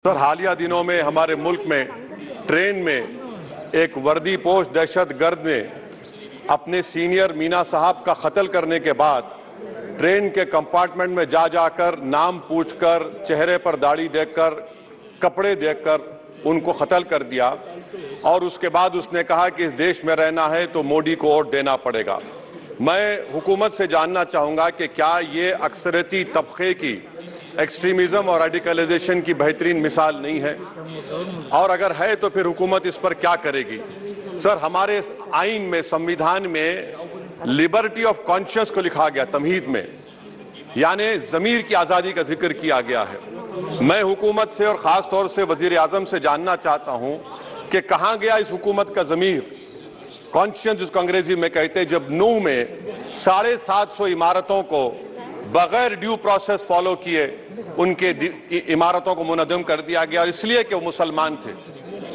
Sir, हालिया दिनों में हमारे मुल्क में ट्रेन में एक वर्दीपोश दहशतगर्द ने अपने सीनियर मीना साहब का कत्ल करने के बाद ट्रेन के कंपार्टमेंट में जाकर नाम पूछकर, चेहरे पर दाढ़ी देखकर, कपड़े देखकर उनको कत्ल कर दिया। और उसके बाद उसने कहा कि इस देश में रहना है तो मोदी को वोट देना पड़ेगा। मैं हुकूमत से जानना चाहूँगा कि क्या ये अक्सरती तबके की एक्सट्रीमिज्म और रेडिकलाइजेशन की बेहतरीन मिसाल नहीं है, और अगर है तो फिर हुकूमत इस पर क्या करेगी? सर, हमारे आइन में, संविधान में लिबर्टी ऑफ कॉन्शियस को लिखा गया, तमहीद में, यानी जमीर की आज़ादी का जिक्र किया गया है। मैं हुकूमत से और ख़ास तौर से वज़ीर आज़म से जानना चाहता हूँ कि कहाँ गया इस हुकूमत का ज़मीर, कॉन्शियस जिसको अंग्रेजी में कहते हैं, जब नूह में 750 इमारतों को बगैर ड्यू प्रोसेस फॉलो किए उनके इमारतों को मुनज़्ज़म कर दिया गया, और इसलिए कि वो मुसलमान थे,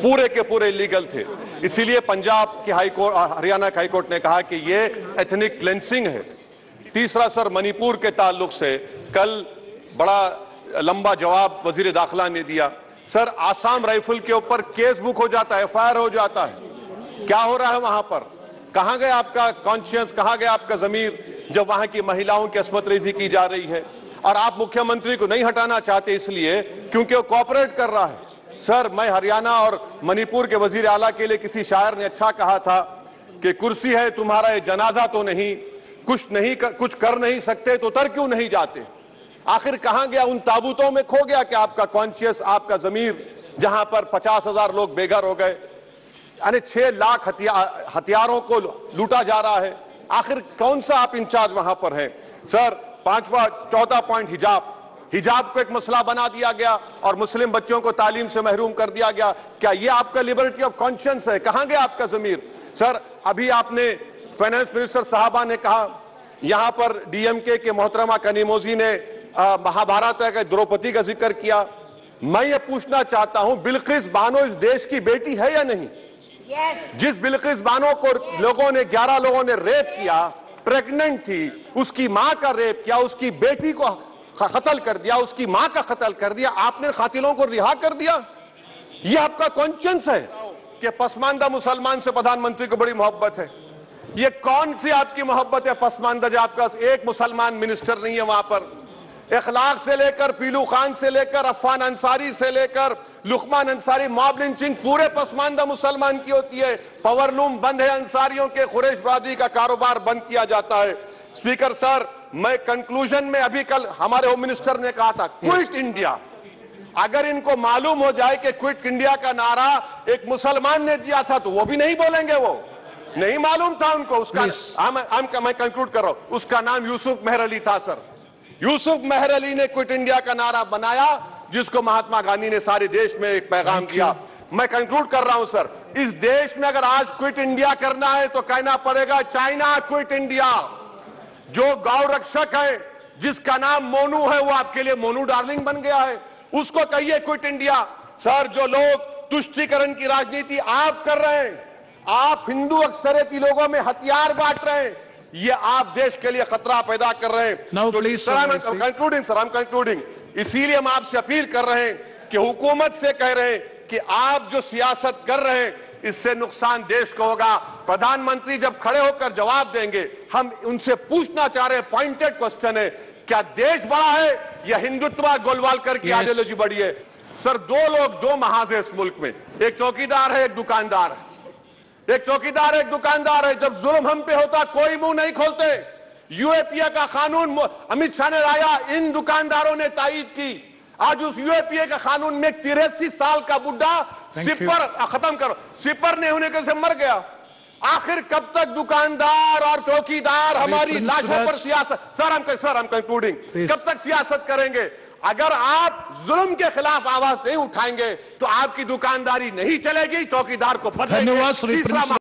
पूरे के पूरे इलीगल थे। इसीलिए पंजाब के हाई कोर्ट, हरियाणा के हाई कोर्ट ने कहा कि ये एथनिक क्लेंसिंग है। तीसरा, सर, मणिपुर के ताल्लुक से कल बड़ा लंबा जवाब वजीर दाखिला ने दिया। सर, आसाम राइफल के ऊपर केस बुक हो जाता है, FIR हो जाता है। क्या हो रहा है वहां पर? कहां गया आपका कॉन्शियस, कहां गया आपका जमीर, जब वहां की महिलाओं की अस्मत रेजी की जा रही है? और आप मुख्यमंत्री को नहीं हटाना चाहते इसलिए क्योंकि वो कोऑपरेट कर रहा है। सर, मैं हरियाणा और मणिपुर के वजीर आला के लिए, किसी शायर ने अच्छा कहा था कि कुर्सी है तुम्हारा ये जनाजा तो नहीं, कुछ कर नहीं सकते तो उतर क्यों नहीं जाते? आखिर कहां गया? उन ताबूतों में खो गया कि आपका कॉन्शियस, आपका जमीर, जहां पर 50,000 लोग बेघर हो गए, यानी 6 लाख हथियारों को लूटा जा रहा है। आखिर कौन सा आप इंचार्ज वहां पर हैं? सर, चौथा पॉइंट, हिजाब को एक मसला बना दिया गया और मुस्लिम बच्चों को तालीम से महरूम कर दिया गया। क्या ये आपका लिबर्टी ऑफ कॉन्शियस है? कहां गया आपका जमीर? सर, अभी आपने फाइनेंस मिनिस्टर साहबा ने कहा, यहां पर DMK के मोहतरमा कनीमोजी ने महाभारत के द्रौपदी का जिक्र किया। मैं ये पूछना चाहता हूं, बिल्किस बानो इस देश की बेटी है या नहीं? जिस बिल्किस बानो को 11 लोगों ने रेप किया, प्रेग्नेंट थी, उसकी मां का रेप किया, उसकी बेटी को कत्ल कर दिया, उसकी मां का कत्ल कर दिया, आपने कातिलों को रिहा कर दिया। यह आपका कॉन्शियस है कि पसमानदा मुसलमान से प्रधानमंत्री को बड़ी मोहब्बत है? यह कौन सी आपकी मोहब्बत है पसमानदा, जो आपका एक मुसलमान मिनिस्टर नहीं है वहां पर? इखलाक से लेकर, पीलू खान से लेकर, अफान अंसारी से लेकर लुकमान अंसारी, मॉब लिंचिंग पूरे पसमानदा मुसलमान की होती है। पावरलूम बंद है अंसारियों के, कुरैश बरादरी का कारोबार बंद किया जाता है। स्पीकर सर, मैं कंक्लूजन में, अभी कल हमारे होम मिनिस्टर ने कहा था क्विट इंडिया। अगर इनको मालूम हो जाए कि क्विट इंडिया का नारा एक मुसलमान ने दिया था तो वो भी नहीं बोलेंगे, वो नहीं मालूम था उनको। उसका मैं कंक्लूड कर रहा हूं, उसका नाम यूसुफ मेहर अली था। सर, यूसुफ मेहर अली ने क्विट इंडिया का नारा बनाया, जिसको महात्मा गांधी ने सारे देश में एक पैगाम किया। मैं कंक्लूड कर रहा हूं सर, इस देश में अगर आज क्विट इंडिया करना है तो कहना पड़ेगा चाइना क्विट इंडिया। जो गौ रक्षक है, जिसका नाम मोनू है, वो आपके लिए मोनू डार्लिंग बन गया है, उसको कहिए क्विट इंडिया। सर, जो लोग तुष्टीकरण की राजनीति आप कर रहे हैं, आप हिंदू अक्सरियती लोगों में हथियार बांट रहे हैं, ये आप देश के लिए खतरा पैदा कर रहे हैं। कंक्लूडिंग, इसीलिए हम आपसे अपील कर रहे हैं कि हुकूमत से कह रहे हैं कि आप जो सियासत कर रहे हैं इससे नुकसान देश को होगा। प्रधानमंत्री जब खड़े होकर जवाब देंगे, हम उनसे पूछना चाह रहे हैं, पॉइंटेड क्वेश्चन है, क्या देश बड़ा है या हिंदुत्व गोलवालकर की आइडियोलॉजी बड़ी है? सर, 2 लोग, 2 महाजे इस मुल्क में, एक चौकीदार है, एक दुकानदार है। एक चौकीदार, एक दुकानदार है। जब जुल्म हम पे होता कोई मुंह नहीं खोलते। UAPA का कानून अमित शाह ने लाया, इन दुकानदारों ने तायीद की। आज उस UAPA का कानून में 83 साल का बुढ़ा सिपर, खत्म करो, सिपर नहीं होने से मर गया। आखिर कब तक दुकानदार और चौकीदार हमारी लाशों पर सियासत? सर, हम कंक्लूडिंग, कब तक सियासत करेंगे? अगर आप जुल्म के खिलाफ आवाज नहीं उठाएंगे तो आपकी दुकानदारी नहीं चलेगी, चौकीदार को पता।